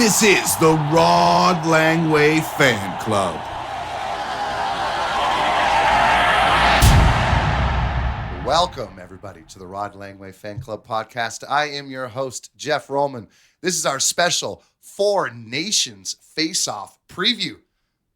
This is the Rod Langway Fan Club. Welcome, everybody, to the Rod Langway Fan Club podcast. I am your host, Jeff Roman. This is our special Four Nations Faceoff preview.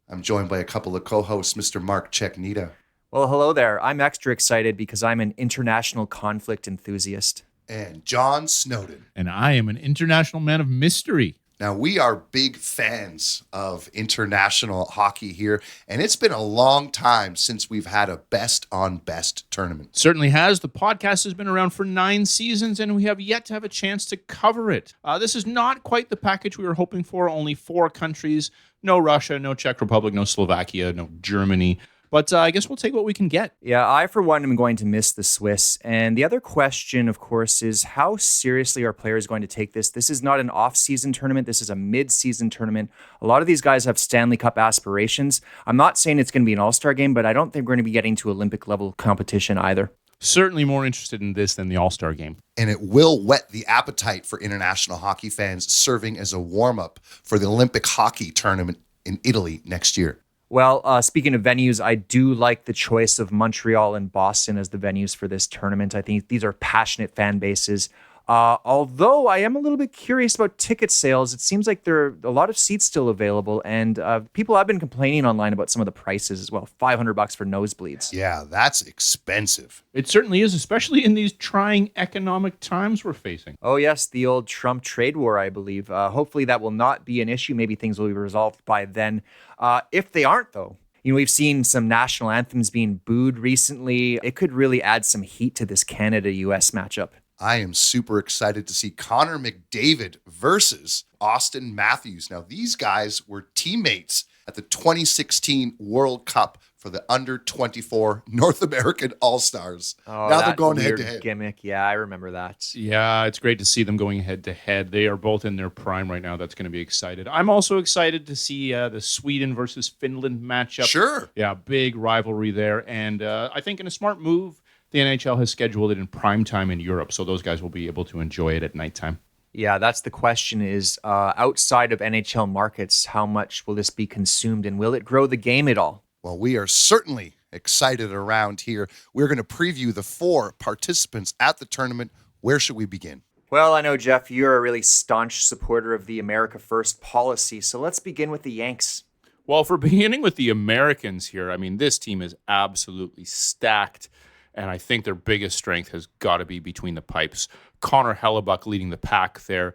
I'm joined by a couple of co-hosts, Mr. Mark Ceknita. Well, hello there. I'm extra excited because I'm an international conflict enthusiast. And John Snowden. And I am an international man of mystery. Now, we are big fans of international hockey here, and it's been a long time since we've had a best-on-best tournament. Certainly has. The podcast has been around for 9 seasons, and we have yet to have a chance to cover it. This is not quite the package we were hoping for. Only 4 countries. No Russia, no Czech Republic, no Slovakia, no Germany. But I guess we'll take what we can get. Yeah, I, for one, am going to miss the Swiss. And the other question, of course, is how seriously are players going to take this? This is not an off-season tournament. This is a mid-season tournament. A lot of these guys have Stanley Cup aspirations. I'm not saying it's going to be an all-star game, but I don't think we're going to be getting to Olympic-level competition either. Certainly more interested in this than the all-star game. And it will whet the appetite for international hockey fans, serving as a warm-up for the Olympic hockey tournament in Italy next year. Well, speaking of venues, I do like the choice of Montreal and Boston as the venues for this tournament. I think these are passionate fan bases. Although I am a little bit curious about ticket sales. It seems like there are a lot of seats still available, and people have been complaining online about some of the prices as well. $500 for nosebleeds. Yeah, that's expensive. It certainly is, especially in these trying economic times we're facing. Oh, yes, the old Trump trade war, I believe. Hopefully that will not be an issue. Maybe things will be resolved by then. If they aren't, though, we've seen some national anthems being booed recently. It could really add some heat to this Canada-US matchup. I am super excited to see Connor McDavid versus Austin Matthews. Now, these guys were teammates at the 2016 World Cup for the under-24 North American All-Stars. Oh, now they're going weird head-to-head. Gimmick. Yeah, I remember that. Yeah, it's great to see them going head-to-head. They are both in their prime right now. That's going to be excited. I'm also excited to see the Sweden versus Finland matchup. Sure. Yeah, big rivalry there. And I think in a smart move, the NHL has scheduled it in prime time in Europe, so those guys will be able to enjoy it at nighttime. Yeah, that's the question is, outside of NHL markets, how much will this be consumed, and will it grow the game at all? Well, we are certainly excited around here. We're going to preview the 4 participants at the tournament. Where should we begin? Well, I know, Jeff, you're a really staunch supporter of the America First policy, so let's begin with the Yanks. Well, for beginning with the Americans here, I mean, this team is absolutely stacked. And I think their biggest strength has got to be between the pipes. Connor Hellebuyck leading the pack there.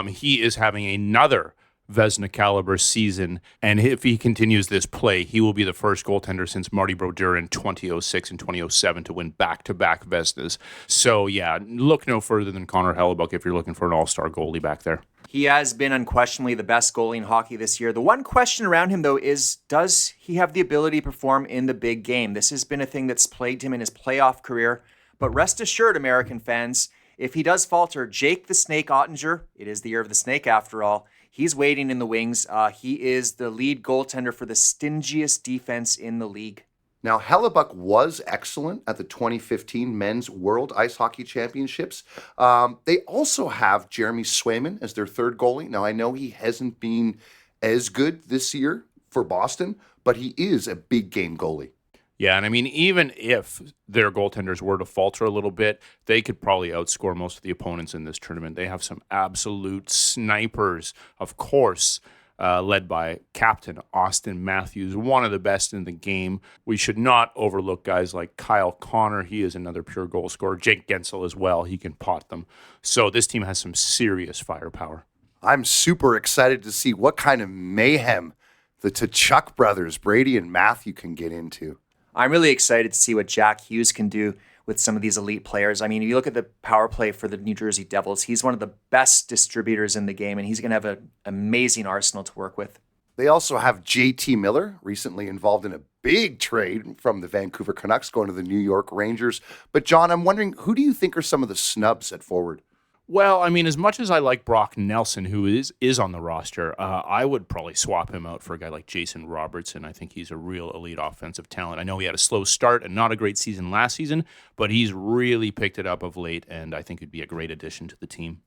He is having another Vezina caliber season. And if he continues this play, he will be the first goaltender since Marty Brodeur in 2006 and 2007 to win back-to-back Vezinas. So, yeah, look no further than Connor Hellebuyck if you're looking for an all-star goalie back there. He has been unquestionably the best goalie in hockey this year. The one question around him, though, is does he have the ability to perform in the big game? This has been a thing that's plagued him in his playoff career. But rest assured, American fans, if he does falter, Jake the Snake Ottinger, it is the year of the snake after all, he's waiting in the wings. He is the lead goaltender for the stingiest defense in the league. Now, Hellebuyck was excellent at the 2015 Men's World Ice Hockey Championships. They also have Jeremy Swayman as their third goalie. Now, I know he hasn't been as good this year for Boston, but he is a big game goalie. Yeah, and I mean, even if their goaltenders were to falter a little bit, they could probably outscore most of the opponents in this tournament. They have some absolute snipers, of course. Led by Captain Austin Matthews, one of the best in the game. We should not overlook guys like Kyle Connor. He is another pure goal scorer. Jake Gensel as well. He can pot them. So this team has some serious firepower. I'm super excited to see what kind of mayhem the Tkachuk brothers, Brady and Matthew, can get into. I'm really excited to see what Jack Hughes can do with some of these elite players. I mean, if you look at the power play for the New Jersey Devils, he's one of the best distributors in the game, and he's going to have an amazing arsenal to work with. They also have JT Miller, recently involved in a big trade from the Vancouver Canucks, going to the New York Rangers. But, John, I'm wondering, who do you think are some of the snubs at forward? Well, I mean, as much as I like Brock Nelson, who is on the roster, I would probably swap him out for a guy like Jason Robertson. I think he's a real elite offensive talent. I know he had a slow start and not a great season last season, but he's really picked it up of late, and I think he'd be a great addition to the team.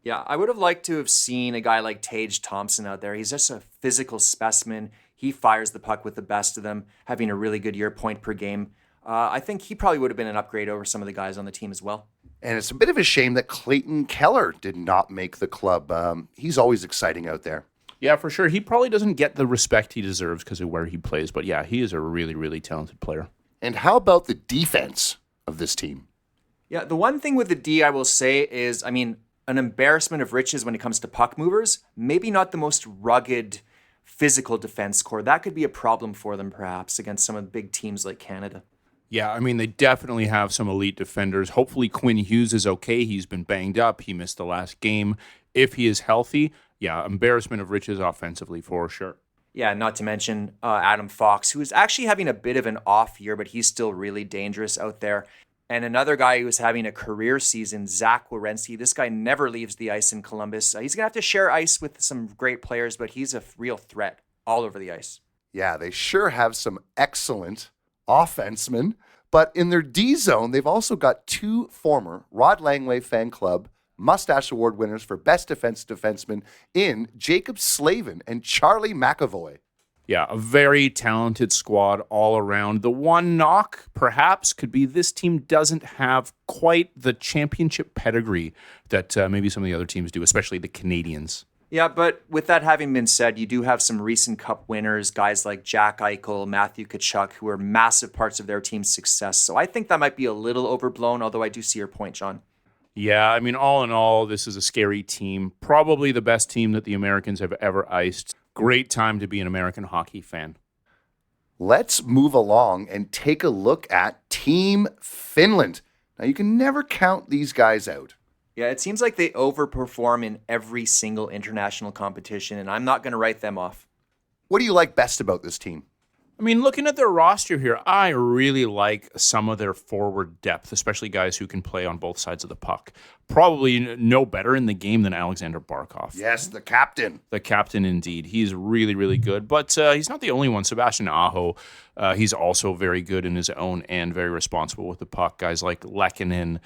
Yeah, I would have liked to have seen a guy like Tage Thompson out there. He's just a physical specimen. He fires the puck with the best of them, having a really good year point per game. I think he probably would have been an upgrade over some of the guys on the team as well. And it's a bit of a shame that Clayton Keller did not make the club. He's always exciting out there. Yeah, for sure. He probably doesn't get the respect he deserves because of where he plays. But yeah, he is a really, really talented player. And how about the defense of this team? Yeah, the one thing with the D I will say is, an embarrassment of riches when it comes to puck movers. Maybe not the most rugged physical defense core. That could be a problem for them perhaps against some of the big teams like Canada. Yeah, they definitely have some elite defenders. Hopefully Quinn Hughes is okay. He's been banged up. He missed the last game. If he is healthy, yeah, embarrassment of riches offensively for sure. Yeah, not to mention Adam Fox, who is actually having a bit of an off year, but he's still really dangerous out there. And another guy who's having a career season, Zach Werenski. This guy never leaves the ice in Columbus. He's going to have to share ice with some great players, but he's a real threat all over the ice. Yeah, they sure have some excellent offensemen. But in their D zone, they've also got two former Rod Langway Fan Club Mustache Award winners for Best Defenseman in Jacob Slavin and Charlie McAvoy. Yeah, a very talented squad all around. The one knock, perhaps, could be this team doesn't have quite the championship pedigree that maybe some of the other teams do, especially the Canadians. Yeah, but with that having been said, you do have some recent Cup winners, guys like Jack Eichel, Matthew Tkachuk, who are massive parts of their team's success. So I think that might be a little overblown, although I do see your point, John. Yeah, all in all, this is a scary team. Probably the best team that the Americans have ever iced. Great time to be an American hockey fan. Let's move along and take a look at Team Finland. Now, you can never count these guys out. Yeah, it seems like they overperform in every single international competition, and I'm not going to write them off. What do you like best about this team? Looking at their roster here, I really like some of their forward depth, especially guys who can play on both sides of the puck. Probably no better in the game than Alexander Barkov. Yes, the captain. The captain, indeed. He's really, really good. But he's not the only one. Sebastian Aho, he's also very good in his own and very responsible with the puck. Guys like Lehkonen,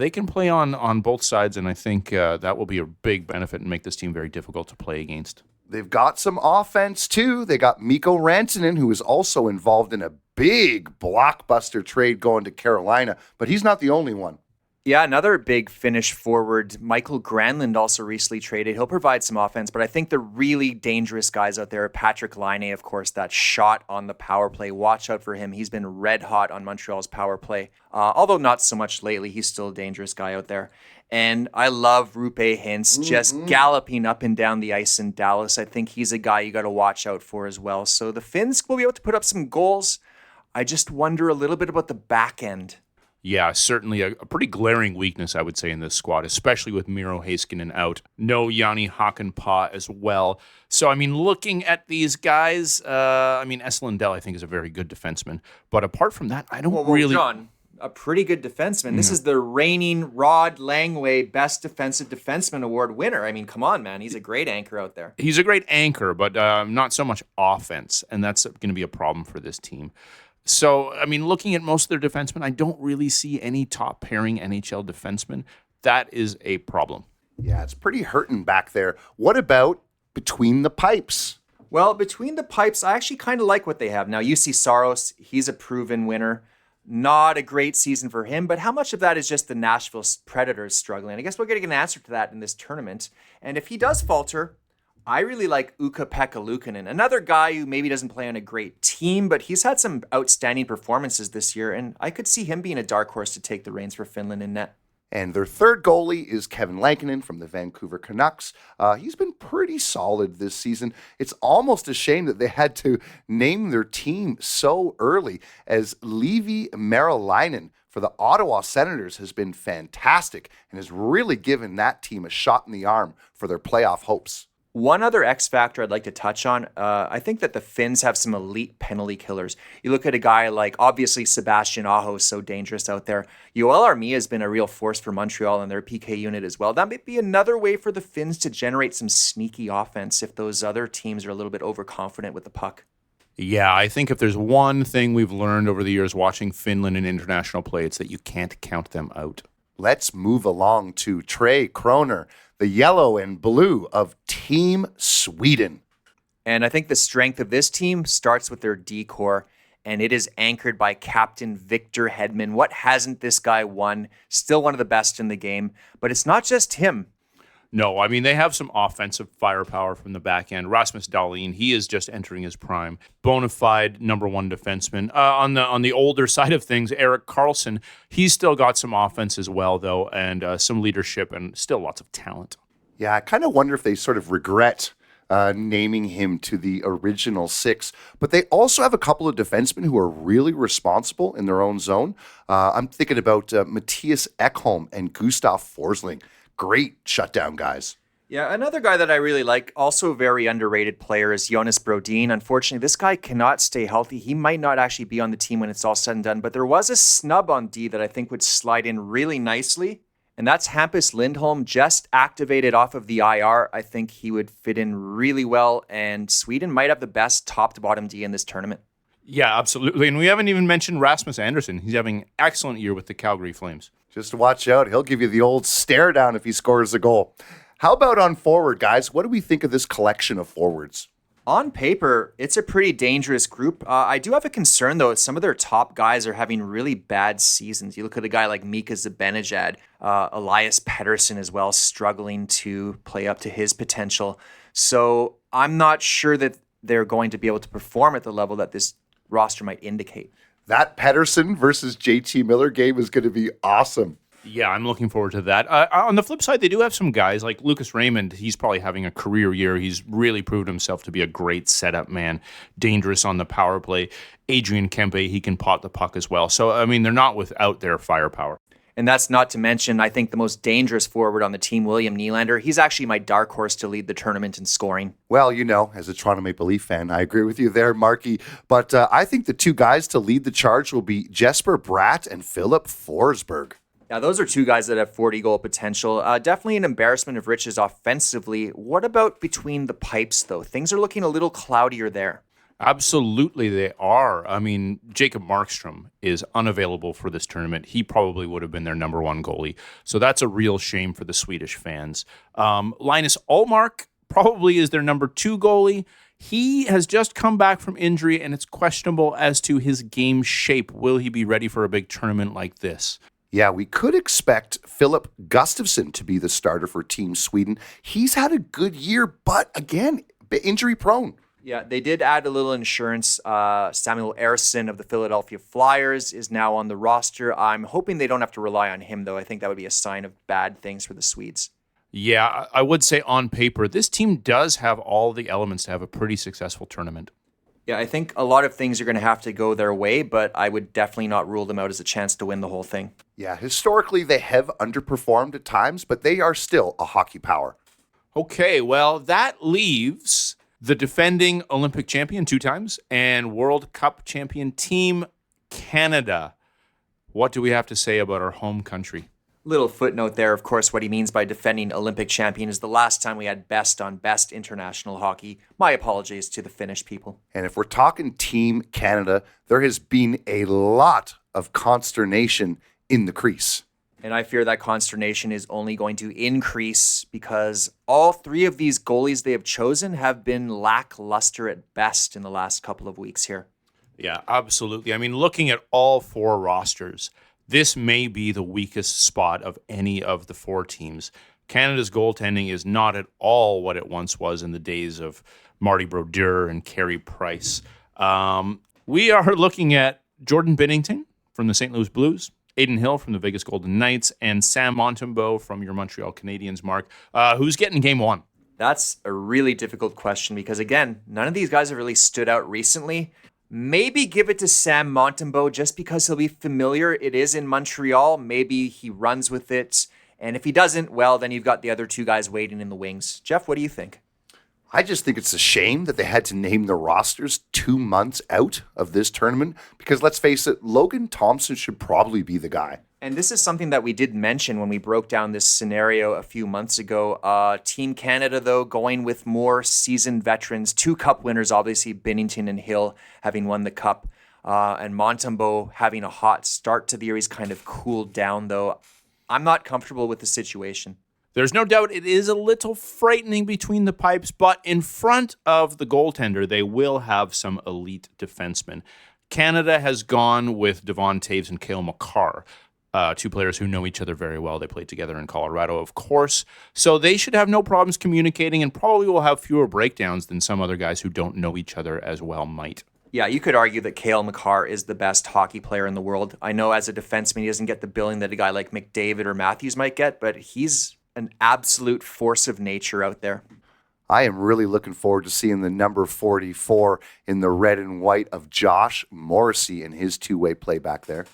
they can play on both sides, and I think that will be a big benefit and make this team very difficult to play against. They've got some offense, too. They got Mikko Rantanen, who is also involved in a big blockbuster trade going to Carolina, but he's not the only one. Yeah, another big Finnish forward, Michael Granlund, also recently traded. He'll provide some offense, but I think the really dangerous guys out there are Patrick Laine, of course, that shot on the power play. Watch out for him. He's been red hot on Montreal's power play, although not so much lately. He's still a dangerous guy out there. And I love Rupe Hintz just galloping up and down the ice in Dallas. I think he's a guy you got to watch out for as well. So the Finns will be able to put up some goals. I just wonder a little bit about the back end. Yeah, certainly a pretty glaring weakness, I would say, in this squad, especially with Miro Heiskanen out. No Jani Hakanpää as well. So, looking at these guys, Esa Lindell, I think, is a very good defenseman. But apart from that, I don't really... John, a pretty good defenseman. This is the reigning Rod Langway Best Defensive Defenseman Award winner. Come on, man. He's a great anchor out there. He's a great anchor, but not so much offense, and that's going to be a problem for this team. So, looking at most of their defensemen, I don't really see any top-pairing NHL defensemen. That is a problem. Yeah, it's pretty hurting back there. What about between the pipes? Well, between the pipes, I actually kind of like what they have. Now, UC Saros, he's a proven winner. Not a great season for him, but how much of that is just the Nashville Predators struggling? I guess we're getting an answer to that in this tournament. And if he does falter, I really like Ukko-Pekka Luukkonen, another guy who maybe doesn't play on a great team, but he's had some outstanding performances this year, and I could see him being a dark horse to take the reins for Finland in net. And their third goalie is Kevin Lankinen from the Vancouver Canucks. He's been pretty solid this season. It's almost a shame that they had to name their team so early, as Leevi Merilainen for the Ottawa Senators has been fantastic and has really given that team a shot in the arm for their playoff hopes. One other X factor I'd like to touch on, I think that the Finns have some elite penalty killers. You look at a guy like, obviously, Sebastian Aho is so dangerous out there. Yoel Armia has been a real force for Montreal in their PK unit as well. That might be another way for the Finns to generate some sneaky offense if those other teams are a little bit overconfident with the puck. Yeah, I think if there's one thing we've learned over the years watching Finland in international play, it's that you can't count them out. Let's move along to Trey Kroner, the yellow and blue of Team Sweden. And I think the strength of this team starts with their D-core, and it is anchored by Captain Victor Hedman. What hasn't this guy won? Still one of the best in the game, but it's not just him. No, I mean, they have some offensive firepower from the back end. Rasmus Dahlin, he is just entering his prime. Bona fide number one defenseman. On the older side of things, Erik Karlsson, he's still got some offense as well, though, and some leadership and still lots of talent. Yeah, I kind of wonder if they sort of regret naming him to the original six. But they also have a couple of defensemen who are really responsible in their own zone. I'm thinking about Matthias Ekholm and Gustav Forsling. Great shutdown guys. Yeah, another guy that I really like, also a very underrated player, is Jonas Brodin. Unfortunately, this guy cannot stay healthy. He might not actually be on the team when it's all said and done, but there was a snub on D that I think would slide in really nicely, and that's Hampus Lindholm, just activated off of the IR. I think he would fit in really well, and Sweden might have the best top-to-bottom D in this tournament. Yeah, absolutely. And we haven't even mentioned Rasmus Andersson. He's having an excellent year with the Calgary Flames. Just watch out. He'll give you the old stare down if he scores a goal. How about on forward, guys? What do we think of this collection of forwards? On paper, it's a pretty dangerous group. I do have a concern, though. Some of their top guys are having really bad seasons. You look at a guy like Mika Zibanejad, Elias Pettersson as well, struggling to play up to his potential. So I'm not sure that they're going to be able to perform at the level that this roster might indicate. That Pettersson versus JT Miller game is going to be awesome. Yeah, I'm looking forward to that. On the flip side, they do have some guys like Lucas Raymond. He's probably having a career year. He's really proved himself to be a great setup man, dangerous on the power play. Adrian Kempe, he can pot the puck as well. So, I mean, they're not without their firepower. And that's not to mention, I think, the most dangerous forward on the team, William Nylander. He's actually my dark horse to lead the tournament in scoring. Well, you know, as a Toronto Maple Leaf fan, I agree with you there, Marky. But I think the two guys to lead the charge will be Jesper Bratt and Philip Forsberg. Yeah, those are two guys that have 40-goal potential. Definitely an embarrassment of riches offensively. What about between the pipes, though? Things are looking a little cloudier there. Absolutely, they are. I mean, Jacob Markstrom is unavailable for this tournament. He probably would have been their number one goalie. So that's a real shame for the Swedish fans. Linus Ullmark probably is their number two goalie. He has just come back from injury, and it's questionable as to his game shape. Will he be ready for a big tournament like this? Yeah, we could expect Philip Gustafsson to be the starter for Team Sweden. He's had a good year, but again, injury prone. Yeah, they did add a little insurance. Samuel Ersson of the Philadelphia Flyers is now on the roster. I'm hoping they don't have to rely on him, though. I think that would be a sign of bad things for the Swedes. Yeah, I would say on paper, this team does have all the elements to have a pretty successful tournament. Yeah, I think a lot of things are going to have to go their way, but I would definitely not rule them out as a chance to win the whole thing. Yeah, historically, they have underperformed at times, but they are still a hockey power. Okay, well, that leaves the defending Olympic champion 2 times and World Cup champion Team Canada. What do we have to say about our home country? Little footnote there, of course, what he means by defending Olympic champion is the last time we had best on best international hockey. My apologies to the Finnish people. And if we're talking Team Canada, there has been a lot of consternation in the crease. And I fear that consternation is only going to increase because all 3 of these goalies they have chosen have been lackluster at best in the last couple of weeks here. Yeah, absolutely. I mean, looking at all 4 rosters, this may be the weakest spot of any of the 4 teams. Canada's goaltending is not at all what it once was in the days of Marty Brodeur and Carey Price. We are looking at Jordan Binnington from the St. Louis Blues, Aiden Hill from the Vegas Golden Knights, and Sam Montembeault from your Montreal Canadiens, Mark. Who's getting game 1? That's a really difficult question because, again, none of these guys have really stood out recently. Maybe give it to Sam Montembeault just because he'll be familiar. It is in Montreal. Maybe he runs with it. And if he doesn't, well, then you've got the other 2 guys waiting in the wings. Jeff, what do you think? I just think it's a shame that they had to name the rosters 2 months out of this tournament because let's face it, Logan Thompson should probably be the guy. And this is something that we did mention when we broke down this scenario a few months ago. Team Canada, though, going with more seasoned veterans. 2 cup winners, obviously, Binnington and Hill having won the cup. And Montembeault having a hot start to the year. He's kind of cooled down, though. I'm not comfortable with the situation. There's no doubt it is a little frightening between the pipes, but in front of the goaltender, they will have some elite defensemen. Canada has gone with Devon Taves and Cale Makar, two players who know each other very well. They played together in Colorado, of course. So they should have no problems communicating and probably will have fewer breakdowns than some other guys who don't know each other as well might. Yeah, you could argue that Cale Makar is the best hockey player in the world. I know as a defenseman, he doesn't get the billing that a guy like McDavid or Matthews might get, but he's an absolute force of nature out there. I am really looking forward to seeing the number 44 in the red and white of Josh Morrissey and his two-way play back there.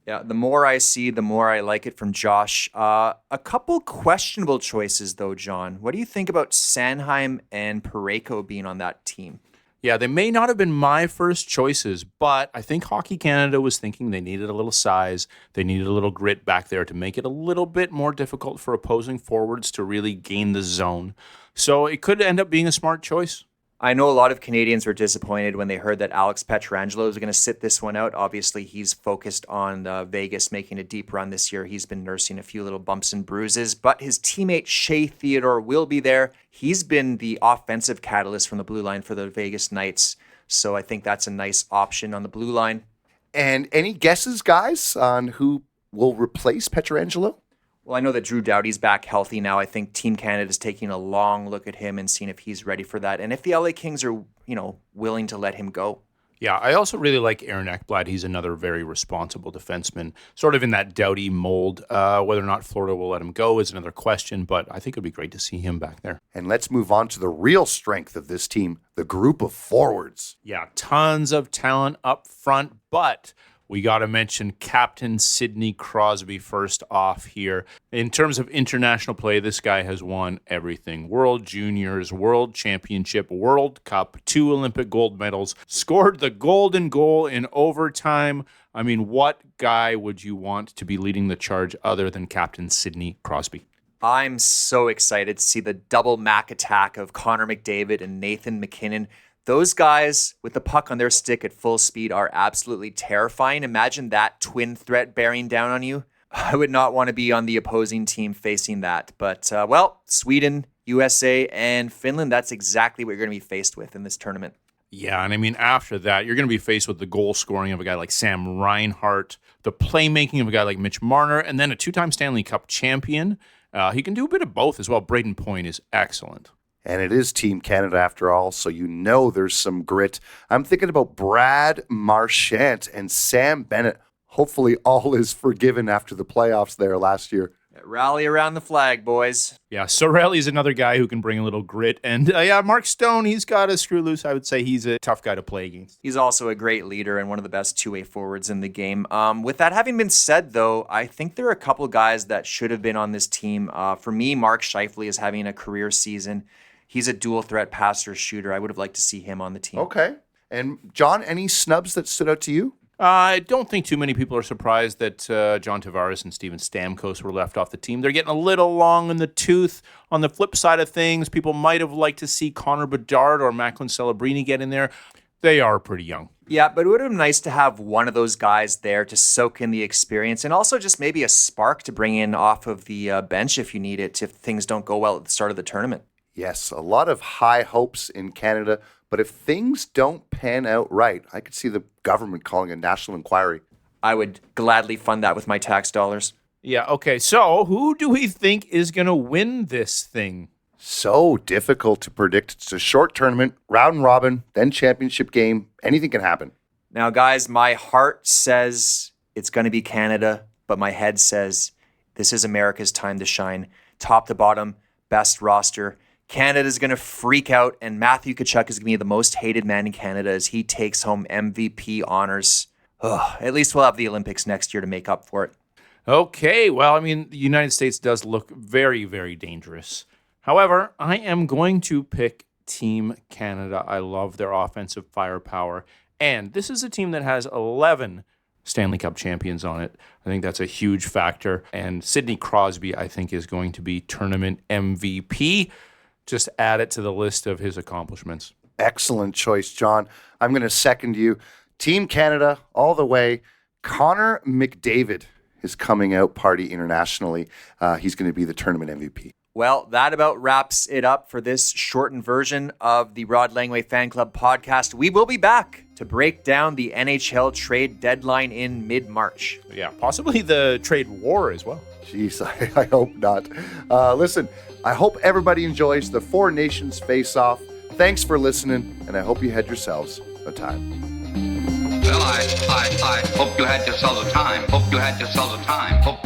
Yeah, the more I see, the more I like it from Josh. A couple questionable choices, though, John. What do you think about Sanheim and Parayko being on that team? Yeah, they may not have been my first choices, but I think Hockey Canada was thinking they needed a little size. They needed a little grit back there to make it a little bit more difficult for opposing forwards to really gain the zone. So it could end up being a smart choice. I know a lot of Canadians were disappointed when they heard that Alex Pietrangelo was going to sit this one out. Obviously, he's focused on Vegas making a deep run this year. He's been nursing a few little bumps and bruises, but his teammate Shea Theodore will be there. He's been the offensive catalyst from the blue line for the Vegas Knights, so I think that's a nice option on the blue line. And any guesses, guys, on who will replace Pietrangelo? Well, I know that Drew Doughty's back healthy now. I think Team Canada's taking a long look at him and seeing if he's ready for that. And if the LA Kings are, willing to let him go. Yeah, I also really like Aaron Ekblad. He's another very responsible defenseman, sort of in that Doughty mold. Whether or not Florida will let him go is another question, but I think it would be great to see him back there. And let's move on to the real strength of this team, the group of forwards. Yeah, tons of talent up front, but we got to mention Captain Sidney Crosby first off here. In terms of international play, this guy has won everything. World Juniors, World Championship, World Cup, 2 Olympic gold medals, scored the golden goal in overtime. I mean, what guy would you want to be leading the charge other than Captain Sidney Crosby? I'm so excited to see the double Mac attack of Connor McDavid and Nathan MacKinnon. Those guys with the puck on their stick at full speed are absolutely terrifying. Imagine that twin threat bearing down on you. I would not want to be on the opposing team facing that. But, Sweden, USA, and Finland, that's exactly what you're going to be faced with in this tournament. Yeah, and I mean, after that, you're going to be faced with the goal scoring of a guy like Sam Reinhart, the playmaking of a guy like Mitch Marner, and then a 2-time Stanley Cup champion. He can do a bit of both as well. Braden Point is excellent. And it is Team Canada after all, so there's some grit. I'm thinking about Brad Marchand and Sam Bennett. Hopefully all is forgiven after the playoffs there last year. Rally around the flag, boys. Yeah, Sorelli's another guy who can bring a little grit. And Mark Stone, he's got a screw loose. I would say he's a tough guy to play against. He's also a great leader and one of the best two-way forwards in the game. With that having been said, though, I think there are a couple guys that should have been on this team. For me, Mark Scheifele is having a career season. He's a dual threat passer shooter. I would have liked to see him on the team. Okay. And John, any snubs that stood out to you? I don't think too many people are surprised that John Tavares and Steven Stamkos were left off the team. They're getting a little long in the tooth. On the flip side of things, people might have liked to see Connor Bedard or Macklin Celebrini get in there. They are pretty young. Yeah, but it would have been nice to have one of those guys there to soak in the experience and also just maybe a spark to bring in off of the bench if you need it, if things don't go well at the start of the tournament. Yes, a lot of high hopes in Canada, but if things don't pan out right, I could see the government calling a national inquiry. I would gladly fund that with my tax dollars. Yeah, okay, so who do we think is going to win this thing? So difficult to predict. It's a short tournament, round robin, then championship game. Anything can happen. Now, guys, my heart says it's going to be Canada, but my head says this is America's time to shine. Top to bottom, best roster. Canada's going to freak out, and Matthew Tkachuk is going to be the most hated man in Canada as he takes home MVP honors. At least we'll have the Olympics next year to make up for it. Okay, well, I mean, the United States does look very, very dangerous. However, I am going to pick Team Canada. I love their offensive firepower, and this is a team that has 11 Stanley Cup champions on it. I think that's a huge factor, and Sidney Crosby, I think, is going to be tournament MVP. Just add it to the list of his accomplishments. Excellent choice, John. I'm going to second you. Team Canada all the way. Connor McDavid his coming out party internationally, he's going to be the tournament MVP. Well, that about wraps it up for this shortened version of the Rod Langway Fan Club podcast. We will be back to break down the NHL trade deadline in mid-March. Yeah, possibly the trade war as well. Jeez, I hope not. Listen, I hope everybody enjoys the Four Nations Faceoff. Thanks for listening, and I hope you had yourselves a time. Well, I hope you had yourselves a time. Hope you had yourselves a time. Hope